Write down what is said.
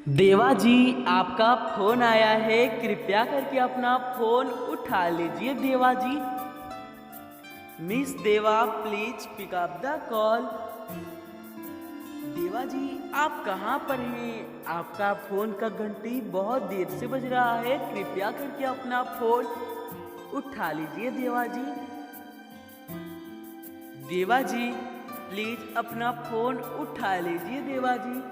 देवा जी, आपका फोन आया है। कृपया करके अपना फोन उठा लीजिए Deva ji. Miss Deva, please pick up the call. Deva ji, आप कहाँ पर हैं? आपका फोन का घंटी बहुत देर से बज रहा है। कृपया करके अपना फोन उठा लीजिए देवा जी। देवा जी, प्लीज अपना फोन उठा लीजिए देवा जी।